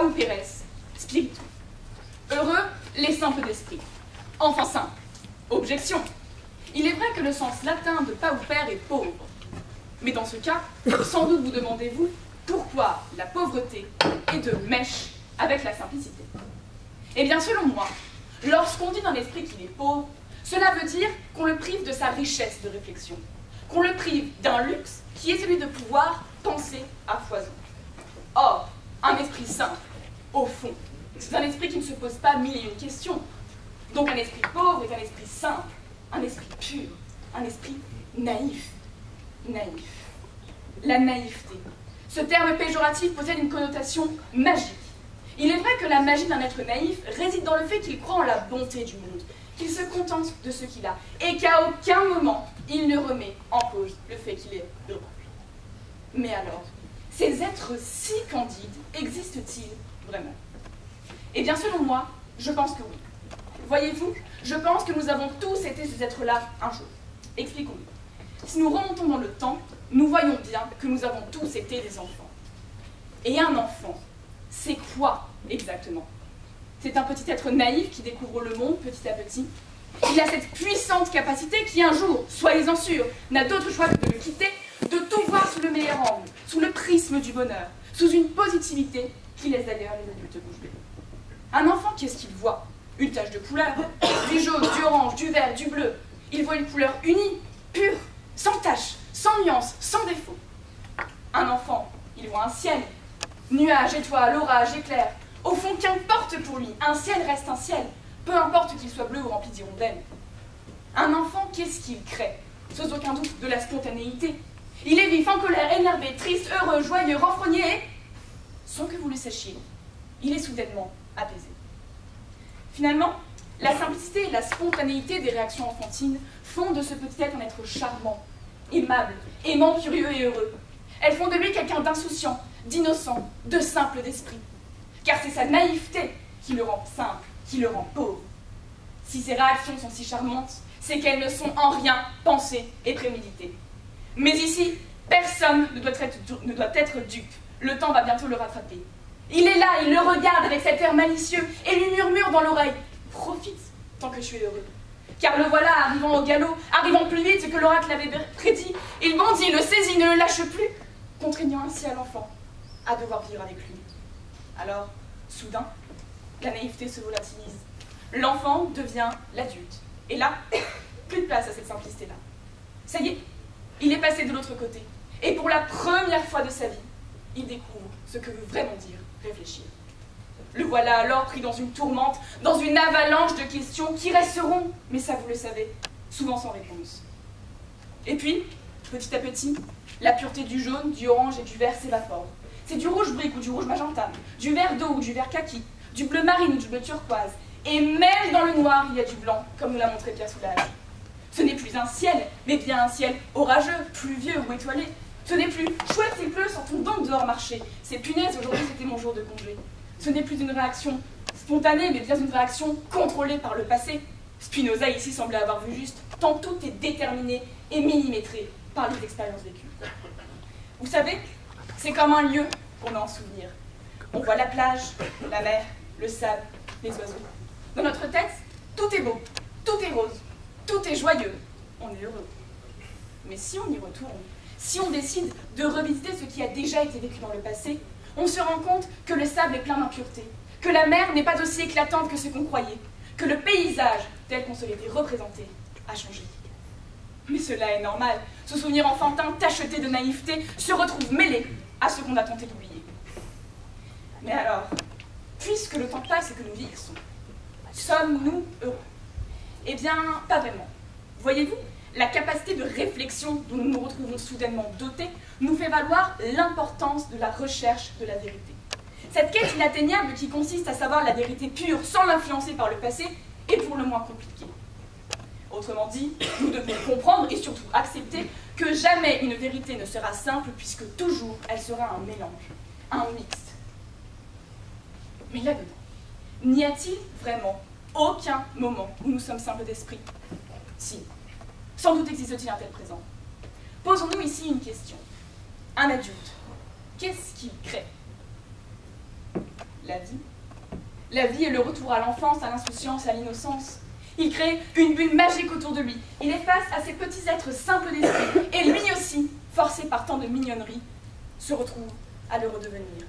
pauperes spiritu. Heureux les simples d'esprit. Enfin simple. Objection. Il est vrai que le sens latin de pauper est pauvre. Mais dans ce cas, sans doute vous demandez-vous pourquoi la pauvreté est de mèche avec la simplicité. Eh bien, selon moi, lorsqu'on dit d'un esprit qu'il est pauvre, cela veut dire qu'on le prive de sa richesse de réflexion, qu'on le prive d'un luxe qui est celui de pouvoir penser à foison. Or, un esprit simple, au fond, c'est un esprit qui ne se pose pas mille et une questions. Donc un esprit pauvre est un esprit simple, un esprit pur, un esprit naïf. Naïf. La naïveté. Ce terme péjoratif possède une connotation magique. Il est vrai que la magie d'un être naïf réside dans le fait qu'il croit en la bonté du monde, qu'il se contente de ce qu'il a, et qu'à aucun moment il ne remet en cause le fait qu'il est heureux. Mais alors, ces êtres si candides existent-ils vraiment? Eh bien, selon moi, je pense que oui. Voyez-vous, je pense que nous avons tous été ces êtres-là un jour. Expliquons-nous. Si nous remontons dans le temps, nous voyons bien que nous avons tous été des enfants. Et un enfant, c'est quoi exactement? C'est un petit être naïf qui découvre le monde petit à petit. Il a cette puissante capacité qui un jour, soyez-en sûrs, n'a d'autre choix que de le quitter, de tout voir sous le meilleur angle, sous le prisme du bonheur, sous une positivité qui laisse d'ailleurs les adultes bouche bée. Un enfant, qu'est-ce qu'il voit? Une tache de couleur, du jaune, du orange, du vert, du bleu. Il voit une couleur unie, pure, sans tache, sans nuance, sans défaut. Un enfant, il voit un ciel, nuages, étoiles, orages, éclairs. Au fond, qu'importe pour lui, un ciel reste un ciel, peu importe qu'il soit bleu ou rempli d'hirondelles. Un enfant, qu'est-ce qu'il crée? Sans aucun doute de la spontanéité. Il est vif, en colère, énervé, triste, heureux, joyeux, renfrogné et, sans que vous le sachiez, il est soudainement apaisé. Finalement, la simplicité et la spontanéité des réactions enfantines font de ce petit être un être charmant, aimable, aimant, curieux et heureux. Elles font de lui quelqu'un d'insouciant, d'innocent, de simple d'esprit. Car c'est sa naïveté qui le rend simple, qui le rend pauvre. Si ces réactions sont si charmantes, c'est qu'elles ne sont en rien pensées et préméditées. Mais ici, personne ne doit être dupe. Le temps va bientôt le rattraper. Il est là, il le regarde avec cet air malicieux et lui murmure dans l'oreille « Profite tant que tu es heureux. » Car le voilà arrivant au galop, arrivant plus vite que l'oracle l'avait prédit. Il bondit, le saisit, ne le lâche plus, contraignant ainsi à l'enfant à devoir vivre avec lui. Alors, soudain, la naïveté se volatilise. L'enfant devient l'adulte. Et là, plus de place à cette simplicité-là. Ça y est, il est passé de l'autre côté. Et pour la première fois de sa vie, il découvre ce que veut vraiment dire réfléchir. Le voilà alors pris dans une tourmente, dans une avalanche de questions qui resteront, mais ça vous le savez, souvent sans réponse. Et puis, petit à petit, la pureté du jaune, du orange et du vert s'évapore. C'est du rouge brique ou du rouge magenta, du vert d'eau ou du vert kaki, du bleu marine ou du bleu turquoise, et même dans le noir, il y a du blanc, comme nous l'a montré Pierre Soulages. Ce n'est plus un ciel, mais bien un ciel orageux, pluvieux ou étoilé. Ce n'est plus « chouette, il pleut, sortons donc dehors marcher. C'est punaise, aujourd'hui c'était mon jour de congé. » Ce n'est plus une réaction spontanée, mais bien une réaction contrôlée par le passé. Spinoza ici semblait avoir vu juste, tant tout est déterminé et millimétré par les expériences vécues. Vous savez, c'est comme un lieu qu'on a en souvenir. On voit la plage, la mer, le sable, les oiseaux. Dans notre tête, tout est beau, tout est rose, tout est joyeux, on est heureux. Mais si on y retourne, si on décide de revisiter ce qui a déjà été vécu dans le passé, on se rend compte que le sable est plein d'impuretés, que la mer n'est pas aussi éclatante que ce qu'on croyait, que le paysage, tel qu'on se l'était représenté, a changé. Mais cela est normal, ce souvenir enfantin tacheté de naïveté se retrouve mêlé à ce qu'on a tenté d'oublier. Mais alors, puisque le temps passe et que nous vieillissons, sommes-nous heureux? Eh bien, pas vraiment. Voyez-vous, la capacité de réflexion dont nous nous retrouvons soudainement dotés nous fait valoir l'importance de la recherche de la vérité. Cette quête inatteignable qui consiste à savoir la vérité pure sans l'influencer par le passé est pour le moins compliquée. Autrement dit, nous devons comprendre et surtout accepter que jamais une vérité ne sera simple puisque toujours elle sera un mélange, un mixte. Mais là-dedans, n'y a-t-il vraiment aucun moment où nous sommes simples d'esprit? Si. Sans doute existe-t-il un tel présent. Posons-nous ici une question. Un adulte, qu'est-ce qu'il crée? la vie. La vie est le retour à l'enfance, à l'insouciance, à l'innocence. Il crée une bulle magique autour de lui. Il est face à ces petits êtres simples d'esprit. Et lui aussi, forcé par tant de mignonnerie, se retrouve à le redevenir.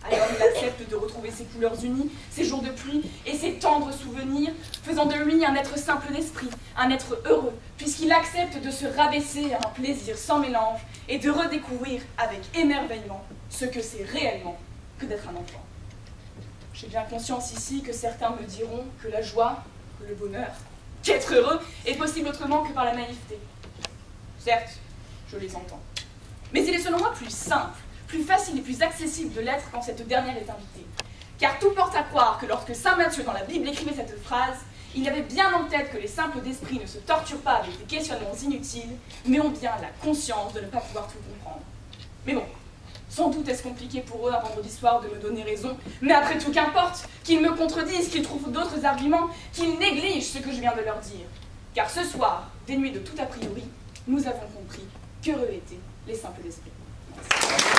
Alors il accepte de retrouver ses couleurs unies, ses jours de pluie et ses tendres souvenirs, faisant de lui un être simple d'esprit, un être heureux, puisqu'il accepte de se rabaisser à un plaisir sans mélange et de redécouvrir avec émerveillement ce que c'est réellement que d'être un enfant. J'ai bien conscience ici que certains me diront que la joie, que le bonheur, qu'être heureux est possible autrement que par la naïveté. Certes, je les entends. Mais il est selon moi plus simple, plus facile et plus accessible de l'être quand cette dernière est invitée. Car tout porte à croire que lorsque saint Matthieu dans la Bible écrivait cette phrase, il avait bien en tête que les simples d'esprit ne se torturent pas avec des questionnements inutiles, mais ont bien la conscience de ne pas pouvoir tout comprendre. Mais bon, sans doute est-ce compliqué pour eux un vendredi soir de me donner raison, mais après tout qu'importe, qu'ils me contredisent, qu'ils trouvent d'autres arguments, qu'ils négligent ce que je viens de leur dire. Car ce soir, dénués de tout a priori, nous avons compris qu'heureux étaient les simples d'esprit. Merci.